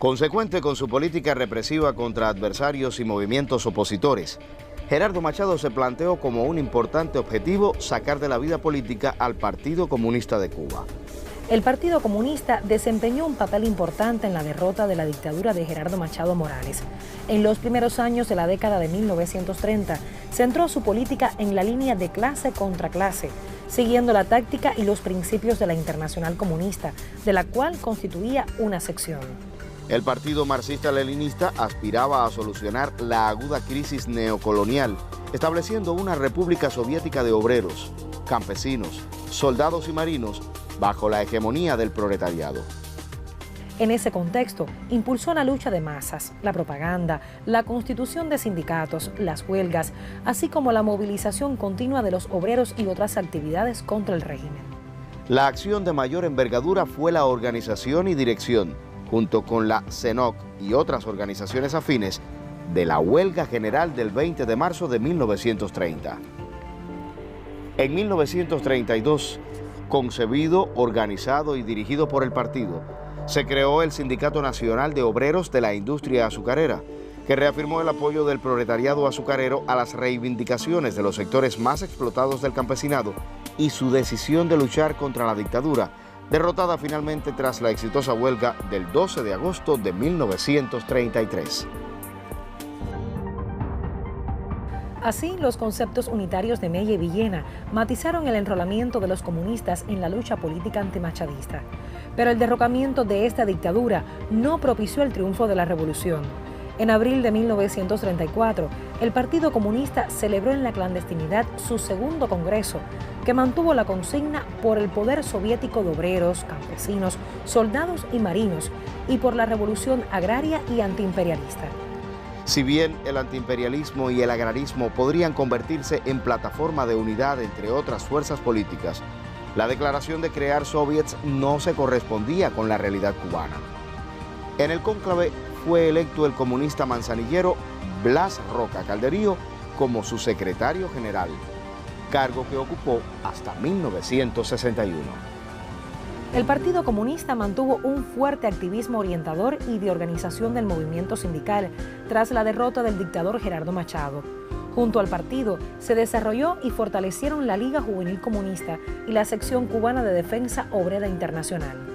Consecuente con su política represiva contra adversarios y movimientos opositores, Gerardo Machado se planteó como un importante objetivo sacar de la vida política al Partido Comunista de Cuba. El Partido Comunista desempeñó un papel importante en la derrota de la dictadura de Gerardo Machado Morales. En los primeros años de la década de 1930, centró su política en la línea de clase contra clase, siguiendo la táctica y los principios de la Internacional Comunista, de la cual constituía una sección. El Partido Marxista-Leninista aspiraba a solucionar la aguda crisis neocolonial, estableciendo una república soviética de obreros, campesinos, soldados y marinos, bajo la hegemonía del proletariado. En ese contexto, impulsó la lucha de masas, la propaganda, la constitución de sindicatos, las huelgas, así como la movilización continua de los obreros y otras actividades contra el régimen. La acción de mayor envergadura fue la organización y dirección, junto con la CENOC y otras organizaciones afines, de la huelga general del 20 de marzo de 1930. En 1932, concebido, organizado y dirigido por el partido, se creó el Sindicato Nacional de Obreros de la Industria Azucarera, que reafirmó el apoyo del proletariado azucarero a las reivindicaciones de los sectores más explotados del campesinado y su decisión de luchar contra la dictadura, derrotada finalmente tras la exitosa huelga del 12 de agosto de 1933. Así, los conceptos unitarios de Mella y Villena matizaron el enrolamiento de los comunistas en la lucha política antimachadista. Pero el derrocamiento de esta dictadura no propició el triunfo de la revolución. En abril de 1934, el Partido Comunista celebró en la clandestinidad su segundo congreso, que mantuvo la consigna por el poder soviético de obreros, campesinos, soldados y marinos, y por la revolución agraria y antiimperialista. Si bien el antiimperialismo y el agrarismo podrían convertirse en plataforma de unidad entre otras fuerzas políticas, la declaración de crear soviets no se correspondía con la realidad cubana. En el cónclave fue electo el comunista manzanillero Blas Roca Calderío como su secretario general, cargo que ocupó hasta 1961. El Partido Comunista mantuvo un fuerte activismo orientador y de organización del movimiento sindical tras la derrota del dictador Gerardo Machado. Junto al partido se desarrolló y fortalecieron la Liga Juvenil Comunista y la Sección Cubana de Defensa Obrera Internacional.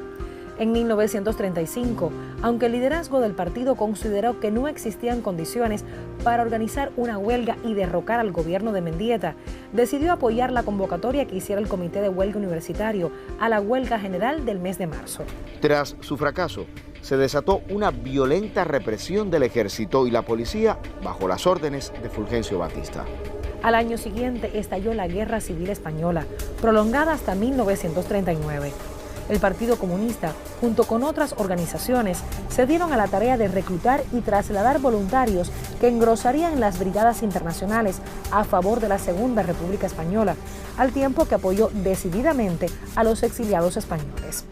En 1935, aunque el liderazgo del partido consideró que no existían condiciones para organizar una huelga y derrocar al gobierno de Mendieta, decidió apoyar la convocatoria que hiciera el Comité de Huelga Universitario a la huelga general del mes de marzo. Tras su fracaso, se desató una violenta represión del ejército y la policía bajo las órdenes de Fulgencio Batista. Al año siguiente estalló la Guerra Civil Española, prolongada hasta 1939. El Partido Comunista, junto con otras organizaciones, se dieron a la tarea de reclutar y trasladar voluntarios que engrosarían las brigadas internacionales a favor de la Segunda República Española, al tiempo que apoyó decididamente a los exiliados españoles.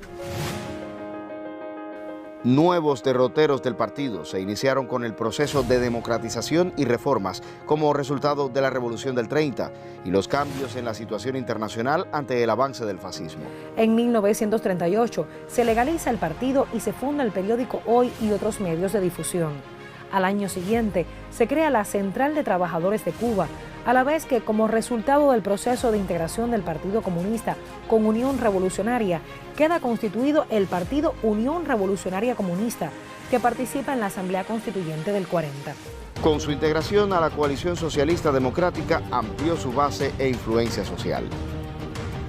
Nuevos derroteros del partido se iniciaron con el proceso de democratización y reformas como resultado de la Revolución del 30 y los cambios en la situación internacional ante el avance del fascismo. En 1938 se legaliza el partido y se funda el periódico Hoy y otros medios de difusión. Al año siguiente se crea la Central de Trabajadores de Cuba, a la vez que como resultado del proceso de integración del Partido Comunista con Unión Revolucionaria, queda constituido el Partido Unión Revolucionaria Comunista, que participa en la Asamblea Constituyente del 40. Con su integración a la coalición socialista democrática amplió su base e influencia social.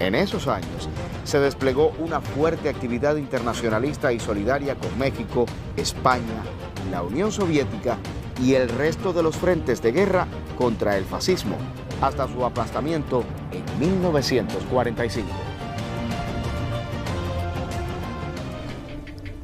En esos años se desplegó una fuerte actividad internacionalista y solidaria con México, España, la Unión Soviética y el resto de los frentes de guerra contra el fascismo, hasta su aplastamiento en 1945.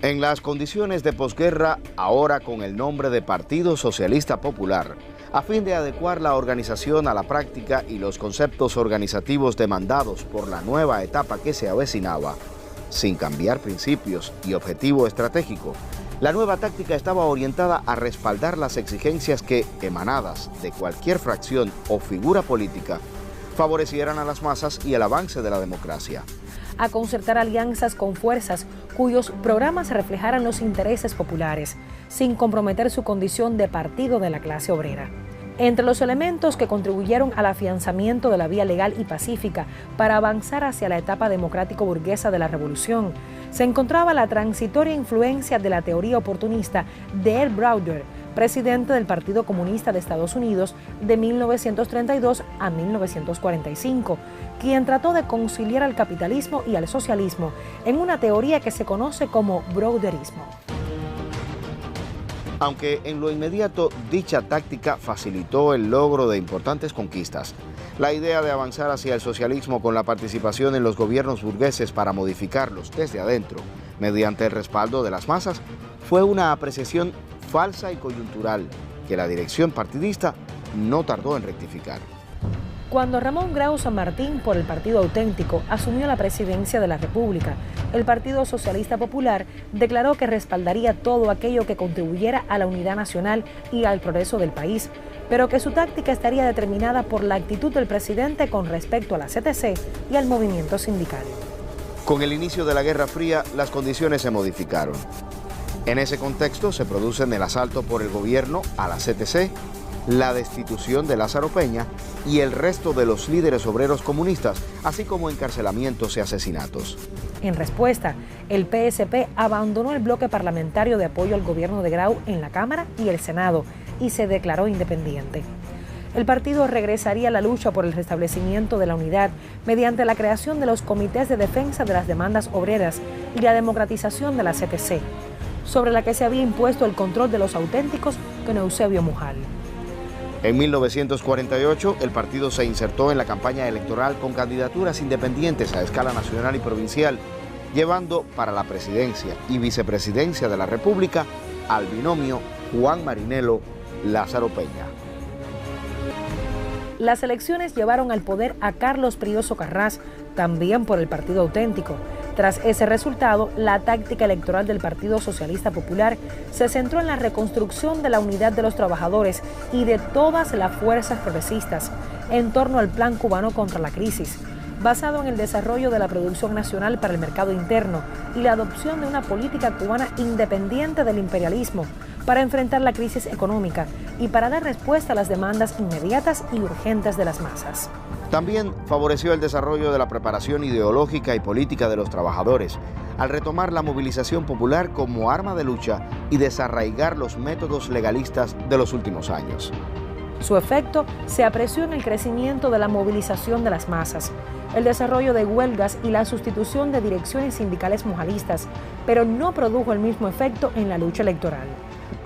En las condiciones de posguerra, ahora con el nombre de Partido Socialista Popular, a fin de adecuar la organización a la práctica y los conceptos organizativos demandados por la nueva etapa que se avecinaba, sin cambiar principios y objetivo estratégico, la nueva táctica estaba orientada a respaldar las exigencias que, emanadas de cualquier fracción o figura política, favorecieran a las masas y el avance de la democracia. a concertar alianzas con fuerzas cuyos programas reflejaran los intereses populares, sin comprometer su condición de partido de la clase obrera. Entre los elementos que contribuyeron al afianzamiento de la vía legal y pacífica para avanzar hacia la etapa democrático-burguesa de la revolución, se encontraba la transitoria influencia de la teoría oportunista de L. Browder, presidente del Partido Comunista de Estados Unidos de 1932 a 1945, quien trató de conciliar al capitalismo y al socialismo en una teoría que se conoce como browderismo. Aunque en lo inmediato dicha táctica facilitó el logro de importantes conquistas, la idea de avanzar hacia el socialismo con la participación en los gobiernos burgueses para modificarlos desde adentro, mediante el respaldo de las masas, fue una apreciación falsa y coyuntural que la dirección partidista no tardó en rectificar. Cuando Ramón Grau San Martín, por el Partido Auténtico, asumió la presidencia de la República, el Partido Socialista Popular declaró que respaldaría todo aquello que contribuyera a la unidad nacional y al progreso del país, pero que su táctica estaría determinada por la actitud del presidente con respecto a la CTC y al movimiento sindical. Con el inicio de la Guerra Fría, las condiciones se modificaron. En ese contexto se producen el asalto por el gobierno a la CTC, la destitución de Lázaro Peña y el resto de los líderes obreros comunistas, así como encarcelamientos y asesinatos. En respuesta, el PSP abandonó el bloque parlamentario de apoyo al gobierno de Grau en la Cámara y el Senado y se declaró independiente. El partido regresaría a la lucha por el restablecimiento de la unidad mediante la creación de los comités de defensa de las demandas obreras y la democratización de la CTC, sobre la que se había impuesto el control de los auténticos con Eusebio Mujal. En 1948, el partido se insertó en la campaña electoral con candidaturas independientes a escala nacional y provincial, llevando para la presidencia y vicepresidencia de la República al binomio Juan Marinelo-Lázaro Peña. Las elecciones llevaron al poder a Carlos Prioso Carrás, también por el Partido Auténtico. Tras ese resultado, la táctica electoral del Partido Socialista Popular se centró en la reconstrucción de la unidad de los trabajadores y de todas las fuerzas progresistas en torno al Plan Cubano contra la Crisis, basado en el desarrollo de la producción nacional para el mercado interno y la adopción de una política cubana independiente del imperialismo para enfrentar la crisis económica y para dar respuesta a las demandas inmediatas y urgentes de las masas. También favoreció el desarrollo de la preparación ideológica y política de los trabajadores, al retomar la movilización popular como arma de lucha y desarraigar los métodos legalistas de los últimos años. Su efecto se apreció en el crecimiento de la movilización de las masas, el desarrollo de huelgas y la sustitución de direcciones sindicales mujalistas, pero no produjo el mismo efecto en la lucha electoral.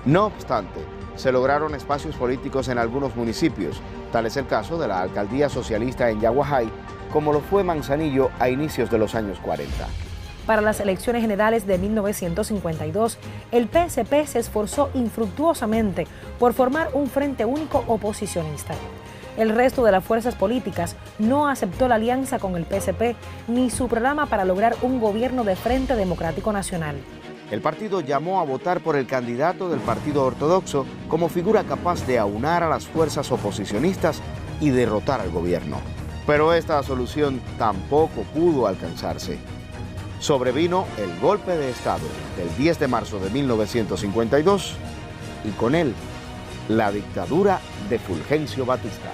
No obstante, se lograron espacios políticos en algunos municipios, tal es el caso de la alcaldía socialista en Yaguajay, como lo fue Manzanillo a inicios de los años 40. Para las elecciones generales de 1952, el PSP se esforzó infructuosamente por formar un frente único oposicionista. El resto de las fuerzas políticas no aceptó la alianza con el PSP ni su programa para lograr un gobierno de Frente Democrático Nacional. El partido llamó a votar por el candidato del Partido Ortodoxo como figura capaz de aunar a las fuerzas oposicionistas y derrotar al gobierno. Pero esta solución tampoco pudo alcanzarse. Sobrevino el golpe de Estado del 10 de marzo de 1952 y con él la dictadura de Fulgencio Batista.